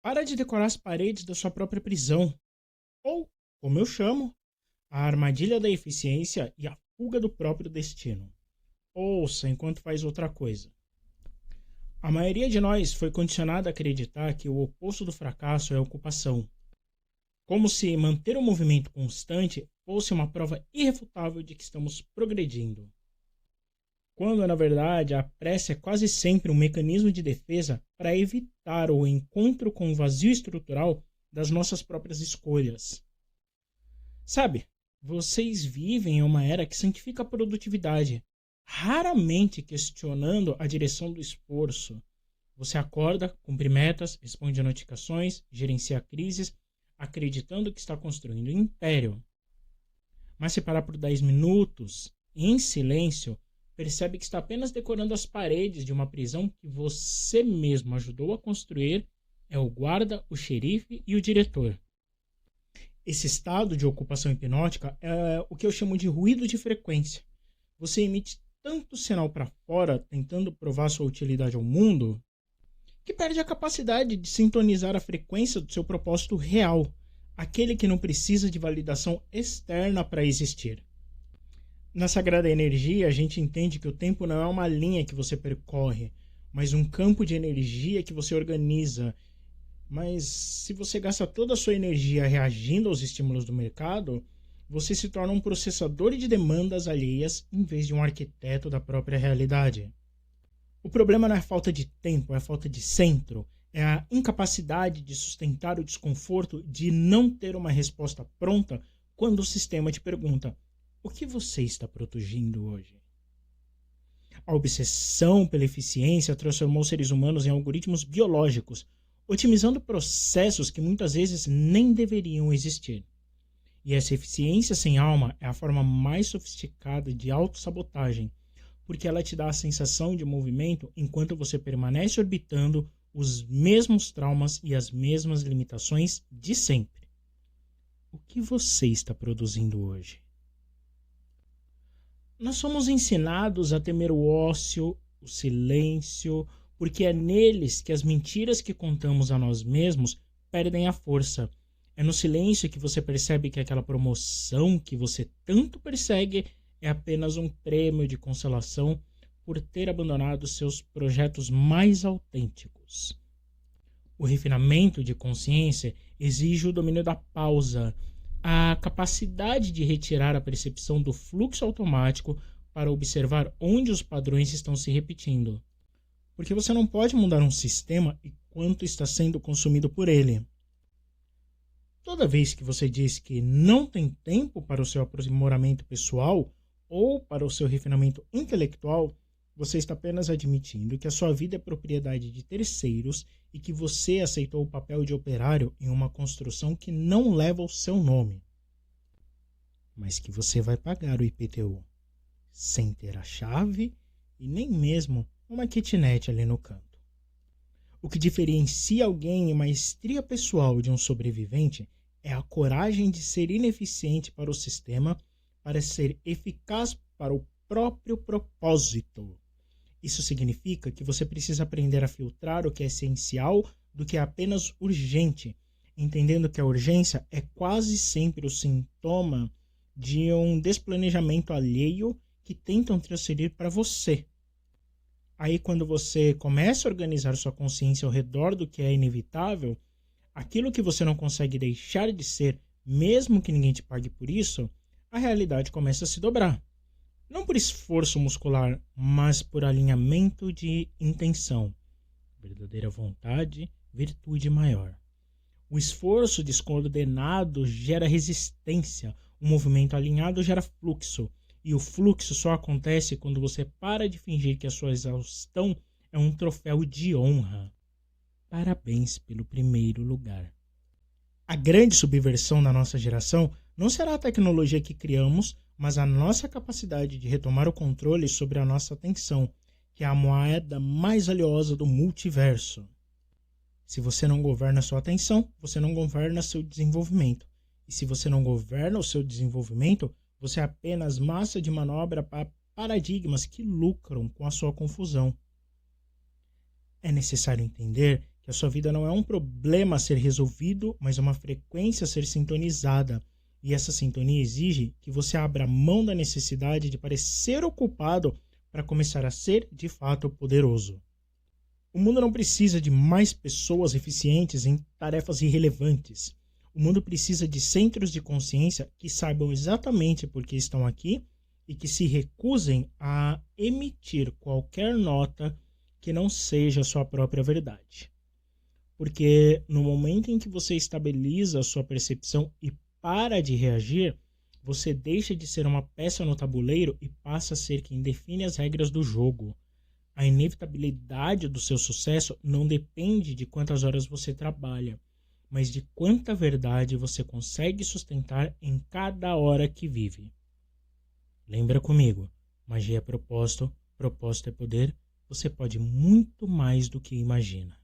Para de decorar as paredes da sua própria prisão. Ou, como eu chamo, a armadilha da eficiência e a fuga do próprio destino. Ouça enquanto faz outra coisa. A maioria de nós foi condicionada a acreditar que o oposto do fracasso é a ocupação. Como se manter um movimento constante fosse uma prova irrefutável de que estamos progredindo. Quando, na verdade, a pressa é quase sempre um mecanismo de defesa para evitar o encontro com o vazio estrutural das nossas próprias escolhas. Sabe, vocês vivem em uma era que santifica a produtividade, raramente questionando a direção do esforço. Você acorda, cumpre metas, responde a notificações, gerencia crises, acreditando que está construindo um império. Mas se parar por 10 minutos, em silêncio, percebe que está apenas decorando as paredes de uma prisão que você mesmo ajudou a construir, é o guarda, o xerife e o diretor. Esse estado de ocupação hipnótica é o que eu chamo de ruído de frequência. Você emite tanto sinal para fora, tentando provar sua utilidade ao mundo, que perde a capacidade de sintonizar a frequência do seu propósito real, aquele que não precisa de validação externa para existir. Na Sagrada Energia, a gente entende que o tempo não é uma linha que você percorre, mas um campo de energia que você organiza. Mas se você gasta toda a sua energia reagindo aos estímulos do mercado, você se torna um processador de demandas alheias em vez de um arquiteto da própria realidade. O problema não é a falta de tempo, é a falta de centro, é a incapacidade de sustentar o desconforto de não ter uma resposta pronta quando o sistema te pergunta: o que você está produzindo hoje? A obsessão pela eficiência transformou os seres humanos em algoritmos biológicos, otimizando processos que muitas vezes nem deveriam existir. E essa eficiência sem alma é a forma mais sofisticada de autossabotagem, porque ela te dá a sensação de movimento enquanto você permanece orbitando os mesmos traumas e as mesmas limitações de sempre. O que você está produzindo hoje? Nós somos ensinados a temer o ócio, o silêncio, porque é neles que as mentiras que contamos a nós mesmos perdem a força. É no silêncio que você percebe que aquela promoção que você tanto persegue é apenas um prêmio de consolação por ter abandonado seus projetos mais autênticos. O refinamento de consciência exige o domínio da pausa, a capacidade de retirar a percepção do fluxo automático para observar onde os padrões estão se repetindo. Porque você não pode mudar um sistema enquanto está sendo consumido por ele. Toda vez que você diz que não tem tempo para o seu aprimoramento pessoal ou para o seu refinamento intelectual, você está apenas admitindo que a sua vida é propriedade de terceiros e que você aceitou o papel de operário em uma construção que não leva o seu nome. Mas que você vai pagar o IPTU, sem ter a chave e nem mesmo uma kitnet ali no canto. O que diferencia alguém em maestria pessoal de um sobrevivente é a coragem de ser ineficiente para o sistema para ser eficaz para o próprio propósito. Isso significa que você precisa aprender a filtrar o que é essencial do que é apenas urgente, entendendo que a urgência é quase sempre o sintoma de um desplanejamento alheio que tentam transferir para você. Aí, quando você começa a organizar sua consciência ao redor do que é inevitável, aquilo que você não consegue deixar de ser, mesmo que ninguém te pague por isso, a realidade começa a se dobrar. Não por esforço muscular, mas por alinhamento de intenção. Verdadeira vontade, virtude maior. O esforço descoordenado gera resistência, o movimento alinhado gera fluxo. E o fluxo só acontece quando você para de fingir que a sua exaustão é um troféu de honra. Parabéns pelo primeiro lugar. A grande subversão da nossa geração não será a tecnologia que criamos, mas a nossa capacidade de retomar o controle sobre a nossa atenção, que é a moeda mais valiosa do multiverso. Se você não governa sua atenção, você não governa seu desenvolvimento. E se você não governa o seu desenvolvimento, você é apenas massa de manobra para paradigmas que lucram com a sua confusão. É necessário entender que a sua vida não é um problema a ser resolvido, mas uma frequência a ser sintonizada. E essa sintonia exige que você abra mão da necessidade de parecer ocupado para começar a ser, de fato, poderoso. O mundo não precisa de mais pessoas eficientes em tarefas irrelevantes. O mundo precisa de centros de consciência que saibam exatamente por que estão aqui e que se recusem a emitir qualquer nota que não seja a sua própria verdade. Porque no momento em que você estabiliza a sua percepção e para de reagir, você deixa de ser uma peça no tabuleiro e passa a ser quem define as regras do jogo. A inevitabilidade do seu sucesso não depende de quantas horas você trabalha, mas de quanta verdade você consegue sustentar em cada hora que vive. Lembra comigo, magia é propósito, propósito é poder, você pode muito mais do que imagina.